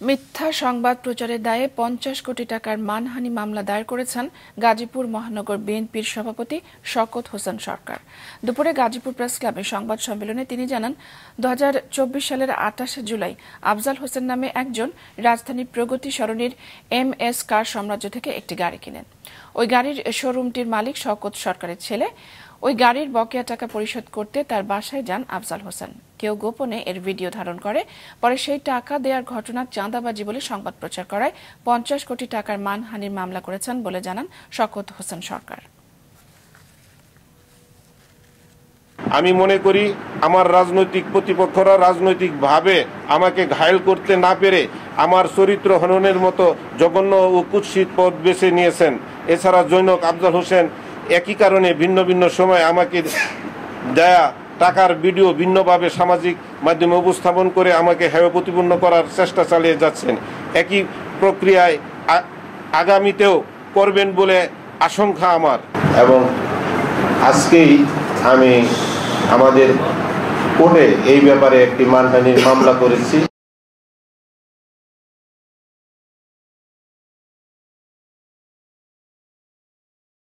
মিথ্যা সংবাদ প্রচারের দায়ে ৫০ কোটি টাকার মানহানি মামলা দায়ের করেছেন গাজীপুর মহানগর বিএনপির সভাপতি শওকত হোসেন সরকার। দুপুরে গাজীপুর প্রেস ক্লাবে সংবাদ সম্মেলনে তিনি জানান, ২০২৪ সালের ২৮ জুলাই আফজাল হোসেন নামে একজন রাজধানীর প্রগতি সরণির MS কার সাম্রাজ্য থেকে একটি গাড়ি কিনেন। ওই গাড়ির শোরুমটির মালিক শওকত সরকারের ছেলে। ওই গাড়ির বকেয়া টাকা পরিশোধ করতে তার বাসায় যান আফজাল হোসেন। কেউ গোপনে এর ভিডিও ধারণ করে, পরে সেই টাকা দেওয়ার ঘটনা চাঁদাবাজি বলে সংবাদ প্রচার করায় ৫০ কোটি টাকার মানহানির মামলা করেছেন বলে জানান শওকত হোসেন সরকার। আমি মনে করি আমার রাজনৈতিক প্রতিপক্ষরা রাজনৈতিকভাবে আমাকে ঘায়েল করতে না পেরে আমার চরিত্র হননের মতো জঘন্য ও কুৎসিত পথ বেছে নিয়েছেন। এছাড়া জৈনক আফজাল হোসেন একই কারণে ভিন্ন ভিন্ন সময় আমাকে দেয়া টাকার ভিডিও ভিন্নভাবে সামাজিক মাধ্যমে উপস্থাপন করে আমাকে হেয় প্রতিপন্ন করার চেষ্টা চালিয়ে যাচ্ছেন। একই প্রক্রিয়ায় আগামীতেও করবেন বলে আশঙ্কা আমার। এবং আজকেই আমি আমাদের কোর্টে এই ব্যাপারে একটি মানহানির মামলা করেছি।